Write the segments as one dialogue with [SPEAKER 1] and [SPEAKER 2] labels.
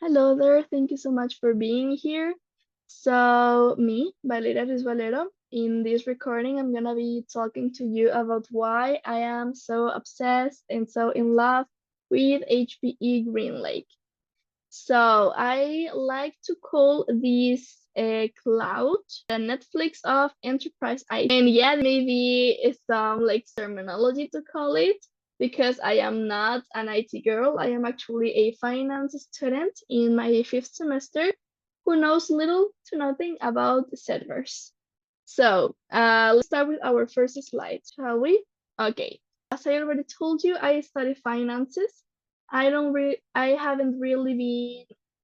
[SPEAKER 1] Hello there, thank you so much for being here. So, me, Valeria Ruiz Valero, in this recording, I'm gonna be talking to you about why I am so obsessed and so in love with HPE GreenLake. So, I like to call this a cloud, the Netflix of enterprise IT. And yeah, maybe it's some like terminology to call it because I am not an IT girl. I am actually a finance student in my fifth semester who knows little to nothing about servers. So let's start with our first slide, shall we? Okay. As I already told you, I study finances. I haven't really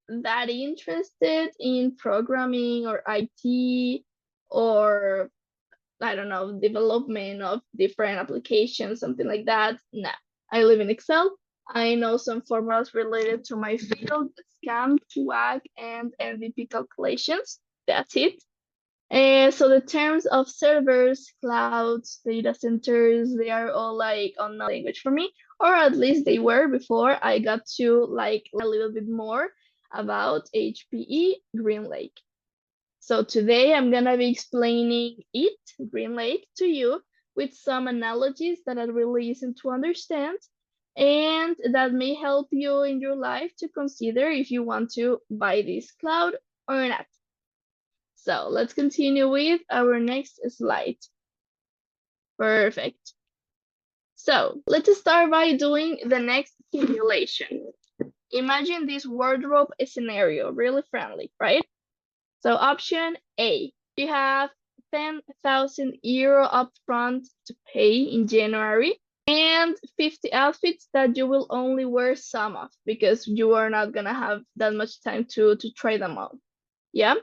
[SPEAKER 1] been that interested in programming or IT or I don't know, development of different applications, something like that. Nah, I live in Excel. I know some formulas related to my field, SCAN, WAG, and MVP calculations. That's it. So the terms of servers, clouds, data centers, they are all like unknown language for me, or at least they were before I got to like a little bit more about HPE GreenLake. So today I'm gonna be explaining it, GreenLake, to you with some analogies that are really easy to understand and that may help you in your life to consider if you want to buy this cloud or not. So let's continue with our next slide. Perfect. So let's start by doing the next simulation. Imagine this wardrobe scenario, really friendly, right? So option A, you have 10,000 euro upfront to pay in January and 50 outfits that you will only wear some of because you are not gonna have that much time to try them on. Yeah?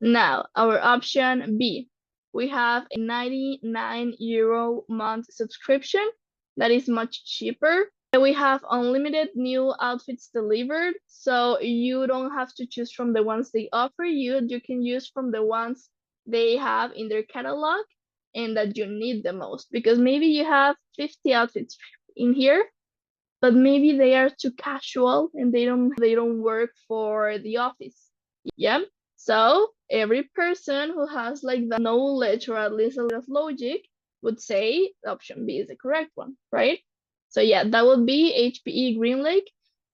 [SPEAKER 1] Now, our option B, we have a 99 euro month subscription that is much cheaper. And we have unlimited new outfits delivered, so you don't have to choose from the ones they offer you. You can use from the ones they have in their catalog and that you need the most because maybe you have 50 outfits in here, but maybe they are too casual and they don't work for the office. Yeah. So every person who has like the knowledge or at least a little logic would say option B is the correct one, right? So yeah, that would be HPE GreenLake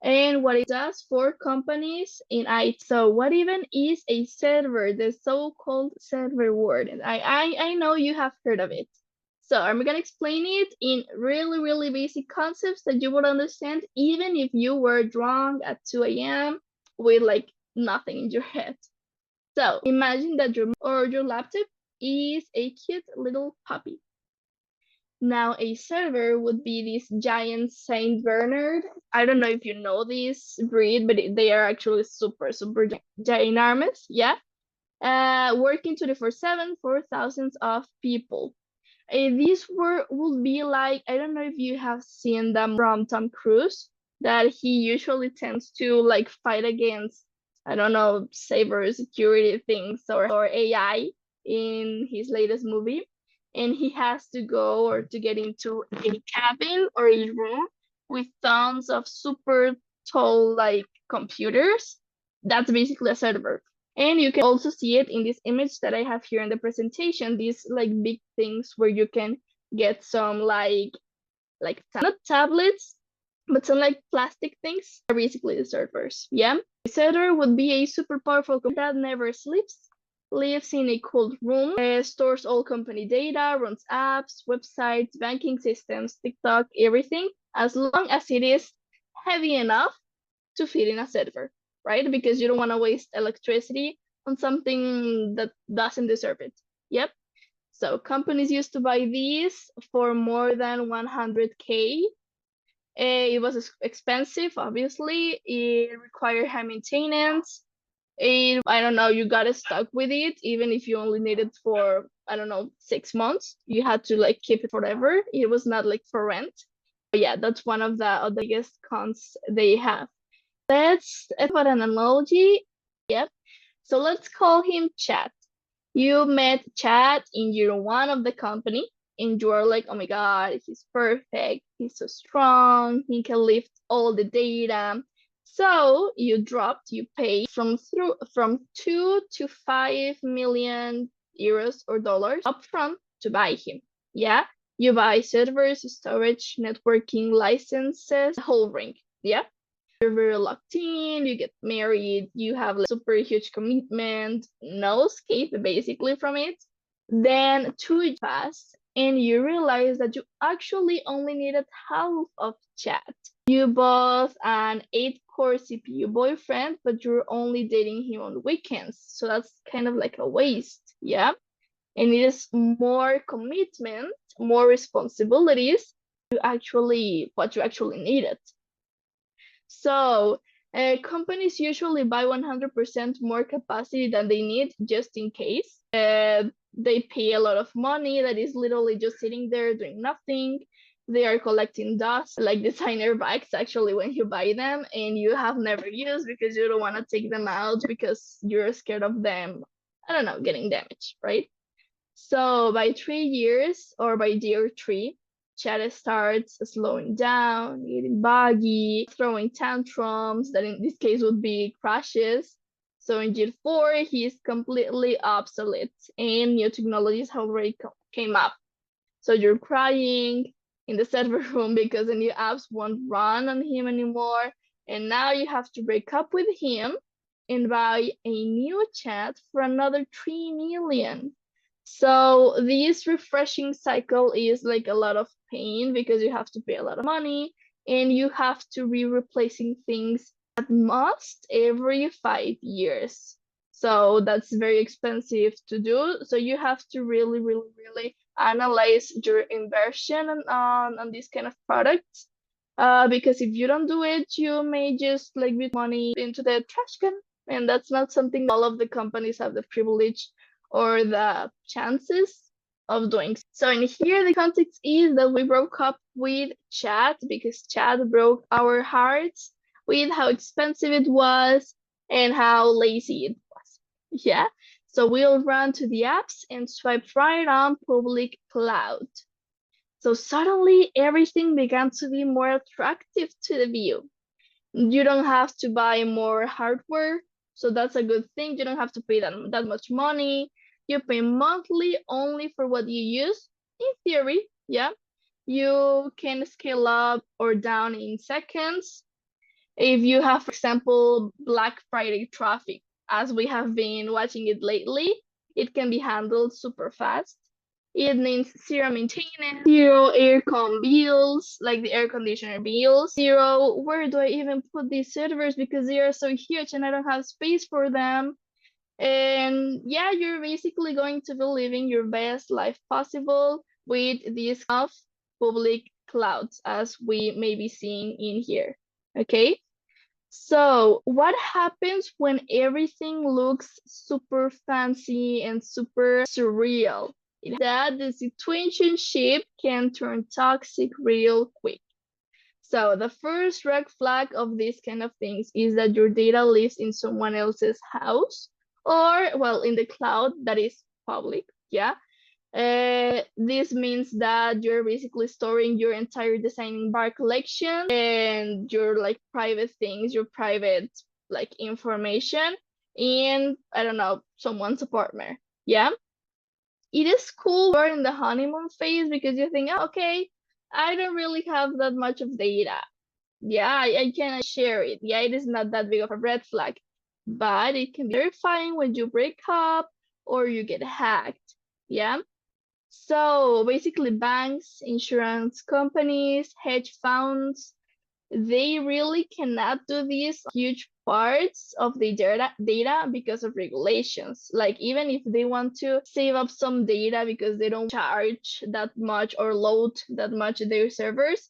[SPEAKER 1] and what it does for companies in IT. So what even is a server, the so-called server word? And I know you have heard of it. So I'm gonna explain it in really, really basic concepts that you would understand even if you were drunk at 2 a.m. with like nothing in your head. So imagine that your laptop is a cute little puppy. Now a server would be this giant Saint Bernard. I don't know if you know this breed, but they are actually super, super ginormous. Yeah. Working 24/7 for thousands of people. These would be like, I don't know if you have seen them from Tom Cruise, that he usually tends to like fight against, I don't know, cyber security things or AI in his latest movie. And he has to go or to get into a cabin or a room with tons of super tall like computers. That's basically a server. And you can also see it in this image that I have here in the presentation, these like big things where you can get some like not tablets, but some like plastic things are basically the servers. Yeah. A server would be a super powerful computer that never sleeps, lives in a cold room, stores all company data, runs apps, websites, banking systems, TikTok, everything, as long as it is heavy enough to fit in a server, right? Because you don't want to waste electricity on something that doesn't deserve it. Yep. So companies used to buy these for more than 100K. It was expensive, obviously. It required high maintenance. I don't know, you got stuck with it, even if you only need it for, I don't know, 6 months. You had to like keep it forever. It was not like for rent. But yeah, that's one of the biggest cons they have. Let's put an analogy. Yep. So let's call him Chad. You met Chad in year one of the company, and you are like, oh my God, he's perfect. He's so strong. He can lift all the data. So you pay from 2 to 5 million euros or dollars upfront to buy him. Yeah, you buy servers, storage, networking licenses, the whole ring. Yeah, you're very locked in. You get married. You have like super huge commitment, no escape basically from it. Then 2 years pass, and you realize that you actually only needed half of chat. You bought an 8-core CPU boyfriend, but you're only dating him on weekends. So that's kind of like a waste, yeah? And it is more commitment, more responsibilities what you actually needed. So companies usually buy 100% more capacity than they need just in case. They pay a lot of money that is literally just sitting there doing nothing. They are collecting dust, like designer bags actually when you buy them and you have never used because you don't want to take them out because you're scared of them, I don't know, getting damaged, right? So by 3 years or by year 3, Chad starts slowing down, getting buggy, throwing tantrums, that in this case would be crashes. So in year 4, he is completely obsolete and new technologies have already came up. So you're crying in the server room because the new apps won't run on him anymore. And now you have to break up with him and buy a new chat for another 3 million. So this refreshing cycle is like a lot of pain because you have to pay a lot of money and you have to be replacing things at most every 5 years. So that's very expensive to do. So you have to really, really, really analyze your inversion on these kind of products. Because if you don't do it, you may just like put money into the trash can. And that's not something all of the companies have the privilege or the chances of doing. So in here, the context is that we broke up with Chat because Chat broke our hearts with how expensive it was and how lazy it was. Yeah. So we'll run to the apps and swipe right on public cloud. So suddenly everything began to be more attractive to the view. You don't have to buy more hardware, so that's a good thing. You don't have to pay that much money. You pay monthly only for what you use, in theory, yeah. You can scale up or down in seconds. If you have, for example, Black Friday traffic, as we have been watching it lately, it can be handled super fast. It means zero maintenance, zero aircon bills, like the air conditioner bills, zero, where do I even put these servers because they are so huge and I don't have space for them. And yeah, you're basically going to be living your best life possible with these kind of public clouds as we may be seeing in here, okay? So what happens when everything looks super fancy and super surreal? That the situationship can turn toxic real quick. So the first red flag of these kind of things is that your data lives in someone else's house or, well, in the cloud that is public, yeah? This means that you're basically storing your entire designing bar collection and your like private things, your private like information in, I don't know, someone's apartment. Yeah. It is cool you're in the honeymoon phase because you think, oh, okay, I don't really have that much of data. Yeah, I can share it. Yeah, it is not that big of a red flag, but it can be terrifying when you break up or you get hacked. Yeah. So basically banks, insurance companies, hedge funds, they really cannot do these huge parts of the data because of regulations. Like even if they want to save up some data because they don't charge that much or load that much their servers,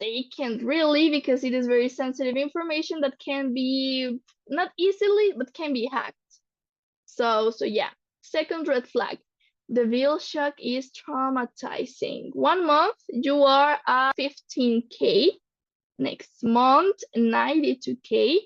[SPEAKER 1] they can't really because it is very sensitive information that can be not easily, but can be hacked. So yeah, second red flag. The bill shock is traumatizing. 1 month, you are at 15K. Next month, 92K.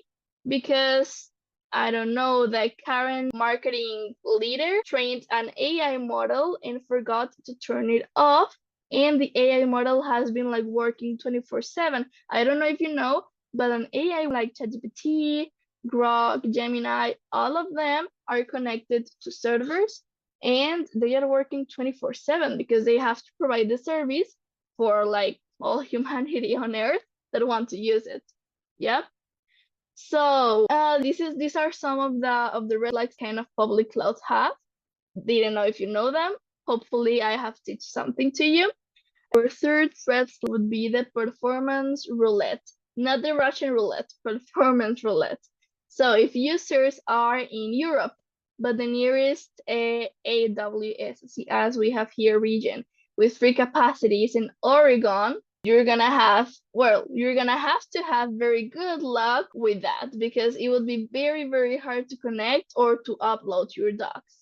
[SPEAKER 1] Because, I don't know, the current marketing leader trained an AI model and forgot to turn it off. And the AI model has been like working 24/7. I don't know if you know, but an AI like ChatGPT, Grok, Gemini, all of them are connected to servers and they are working 24/7 because they have to provide the service for like all humanity on Earth that want to use it. Yep. So these are some of the red flags kind of public clouds have. Didn't know if you know them. Hopefully I have teach something to you. Our third red flag would be the performance roulette, not the Russian roulette, performance roulette. So if users are in Europe, but the nearest AWS, as we have here region, with free capacities in Oregon, you're gonna have, well, you're gonna have to have very good luck with that because it would be very, very hard to connect or to upload your docs.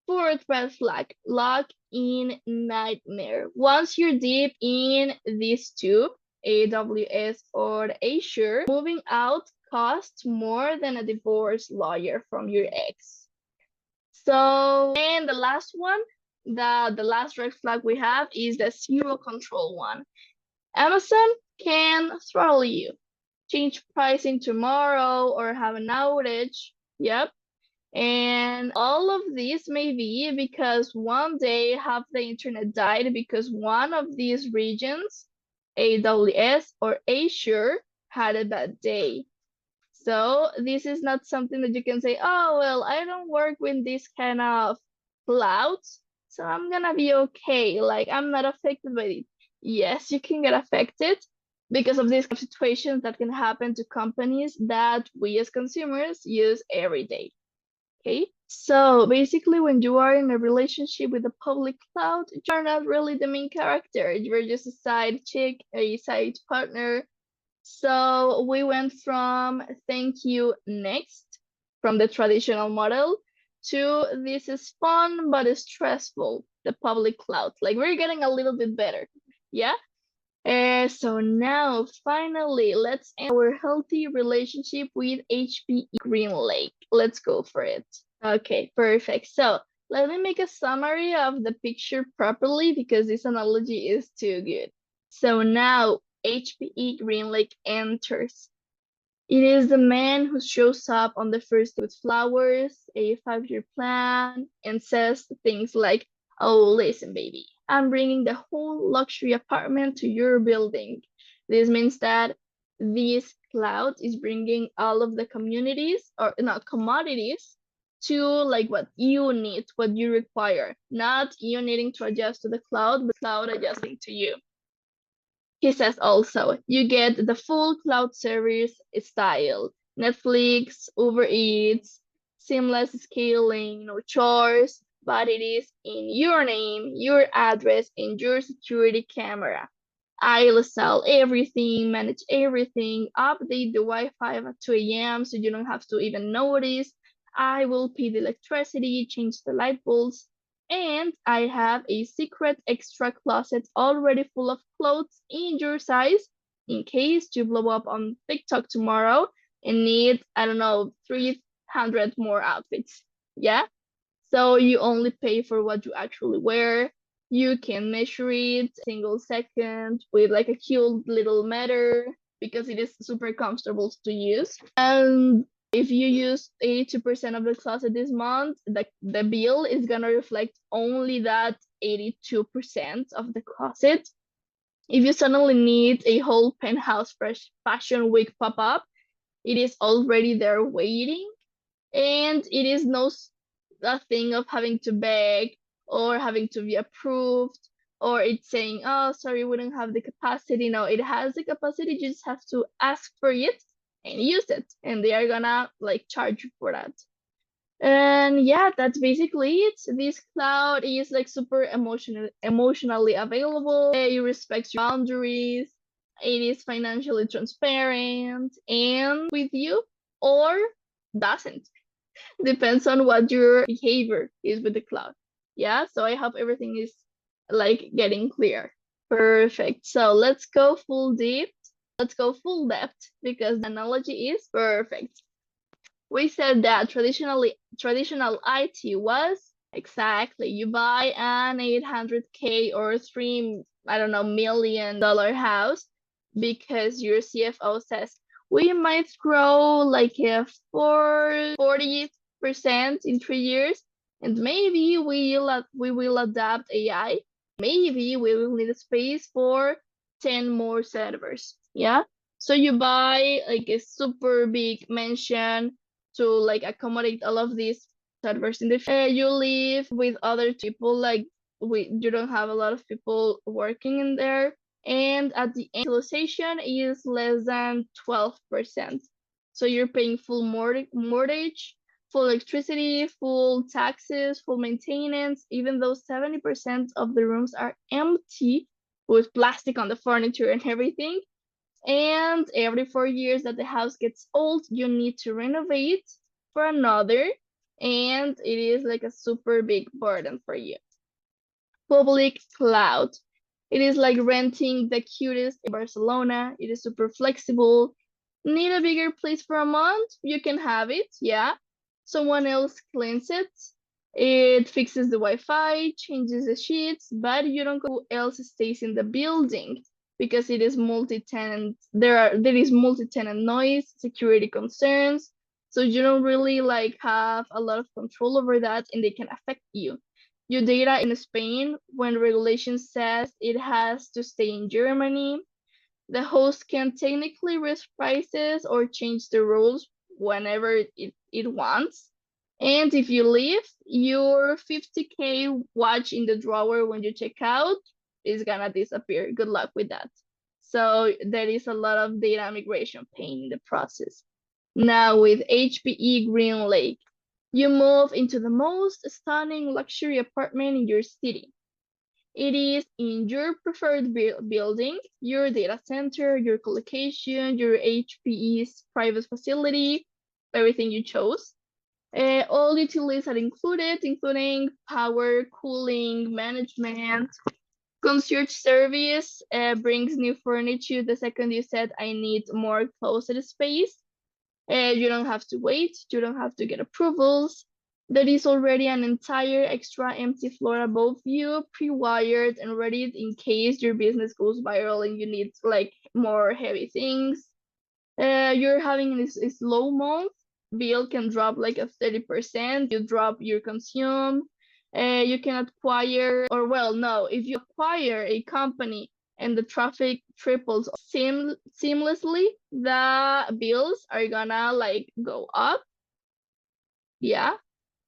[SPEAKER 1] Fourth red flag, login nightmare. Once you're deep in these two, AWS or Azure, moving out costs more than a divorce lawyer from your ex. So, and the last one, the last red flag we have is the zero control one. Amazon can throttle you, change pricing tomorrow or have an outage. Yep. And all of this may be because one day half the internet died because one of these regions, AWS or Azure, had a bad day. So this is not something that you can say, oh, well, I don't work with this kind of clouds, so I'm gonna be okay. Like, I'm not affected by it. Yes, you can get affected because of these situations that can happen to companies that we as consumers use every day. Okay, so basically, when you are in a relationship with a public cloud, you're not really the main character. You're just a side chick, a side partner. So we went from thank you next, from the traditional model, to this is fun but it's stressful, the public cloud. Like we're getting a little bit better. Yeah. So now finally, let's end our healthy relationship with HPE GreenLake. Let's go for it. Okay, perfect. So let me make a summary of the picture properly because this analogy is too good. So now HPE GreenLake enters. It is the man who shows up on the first with flowers, a 5-year plan, and says things like, oh, listen, baby, I'm bringing the whole luxury apartment to your building. This means that this cloud is bringing all of the communities or not commodities to like what you need, what you require, not you needing to adjust to the cloud, but cloud adjusting to you. He says also, you get the full cloud service style, Netflix, Uber Eats, seamless scaling, no chores, but it is in your name, your address, and your security camera. I'll sell everything, manage everything, update the Wi-Fi at 2 a.m. so you don't have to even notice. I will pay the electricity, change the light bulbs, and I have a secret extra closet already full of clothes in your size in case you blow up on TikTok tomorrow and need, I don't know, 300 more outfits. Yeah? So you only pay for what you actually wear. You can measure it single second with like a cute little meter because it is super comfortable to use. And if you use 82% of the closet this month, the bill is gonna reflect only that 82% of the closet. If you suddenly need a whole penthouse fresh fashion week pop-up, it is already there waiting, and it is no a thing of having to beg or having to be approved or it's saying, oh, sorry, we don't have the capacity. No, it has the capacity. You just have to ask for it and use it, and they are gonna like charge you for that. And yeah, that's basically it. This cloud is like super emotionally available. It respects your boundaries. It is financially transparent and with you or doesn't. Depends on what your behavior is with the cloud. Yeah, so I hope everything is like getting clear. Perfect. So let's go full deep. Let's go full depth because the analogy is perfect. We said that traditional IT was exactly you buy an 800K or $3 million house, because your CFO says we might grow like a 40% in 3 years, and maybe we will adapt AI. Maybe we will need a space for 10 more servers. Yeah. So you buy like a super big mansion to like accommodate all of these servers in the future. You live with other people, like you don't have a lot of people working in there. And at the end, utilization is less than 12%. So you're paying full mortgage, full electricity, full taxes, full maintenance, even though 70% of the rooms are empty with plastic on the furniture and everything. And every 4 years that the house gets old, you need to renovate for another. And it is like a super big burden for you. Public cloud. It is like renting the cutest in Barcelona. It is super flexible. Need a bigger place for a month? You can have it, yeah. Someone else cleans it. It fixes the Wi-Fi, changes the sheets, but you don't know who else stays in the building because it is multi-tenant. There is multi-tenant noise, security concerns. So you don't really like have a lot of control over that, and they can affect you. Your data in Spain, when regulation says it has to stay in Germany, the host can technically raise prices or change the rules whenever it wants. And if you leave, your 50K watch in the drawer when you check out is gonna disappear. Good luck with that. So there is a lot of data migration pain in the process. Now with HPE GreenLake, you move into the most stunning luxury apartment in your city. It is in your preferred building, your data center, your colocation, your HPE's private facility, everything you chose. All utilities are included, including power, cooling, management. Concierge service brings new furniture the second you said, I need more closet space. You don't have to wait, you don't have to get approvals. There is already an entire extra empty floor above you, pre-wired and ready in case your business goes viral and you need like more heavy things. You're having a slow month, bill can drop like a 30%, you drop your consume. You can acquire, or well, no, if you acquire a company and the traffic triples seamlessly, the bills are gonna like go up. Yeah.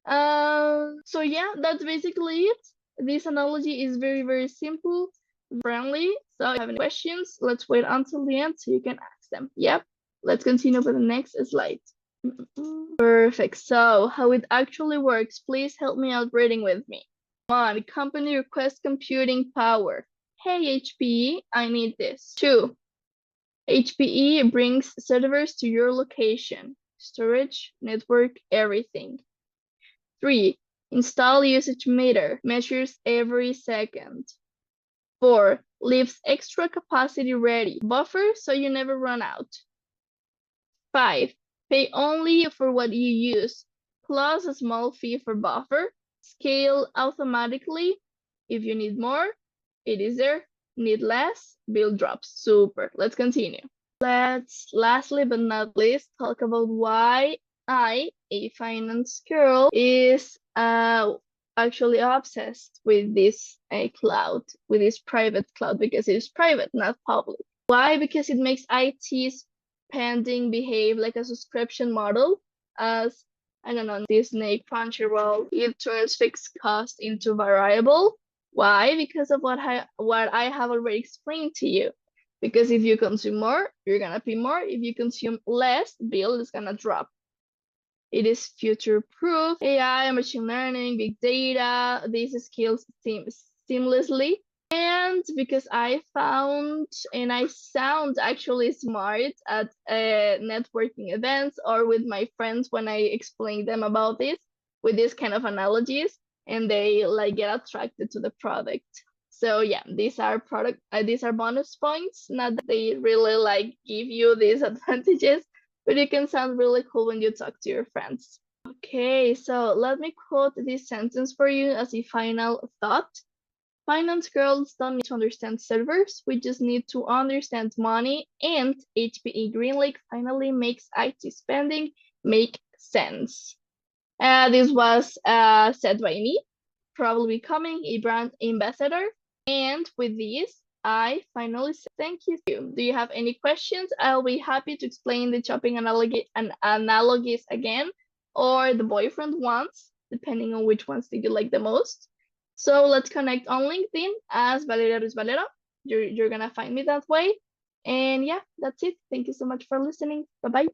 [SPEAKER 1] So yeah, that's basically it. This analogy is very, very simple, friendly. So if you have any questions, let's wait until the end so you can ask them. Yep. Let's continue with the next slide. Perfect. So how it actually works, please help me out reading with me. 1, company requests computing power. Hey, HPE, I need this. 2, HPE brings servers to your location. Storage, network, everything. 3, install usage meter, measures every second. 4, leaves extra capacity ready. Buffer so you never run out. 5, pay only for what you use, plus a small fee for buffer. Scale automatically. If you need more, it is there. Need less, bill drops. Super. Let's continue. Let's lastly but not least talk about why I, a finance girl, is actually obsessed with this cloud, with this private cloud, because it is private, not public. Why? Because it makes IT spending behave like a subscription model, as I don't know, Disney, Crunchyroll, it turns fixed cost into variable. Why? Because of what I have already explained to you. Because if you consume more, you're gonna pay more. If you consume less, bill is gonna drop. It is future-proof. AI, machine learning, big data, these skills seamlessly. And because I found, and I sound actually smart at networking events or with my friends when I explain them about this, with this kind of analogies, and they like get attracted to the product. So yeah, these are bonus points. Not that they really like give you these advantages, but it can sound really cool when you talk to your friends. Okay, so let me quote this sentence for you as a final thought. Finance girls don't need to understand servers. We just need to understand money, and HPE GreenLake finally makes IT spending make sense. This was said by me, probably becoming a brand ambassador. And with this, I finally say thank you. Do you have any questions? I'll be happy to explain the shopping analogies again, or the boyfriend ones, depending on which ones did you like the most. So let's connect on LinkedIn as Valeria Ruiz Valera. You're gonna find me that way. And yeah, that's it. Thank you so much for listening. Bye-bye.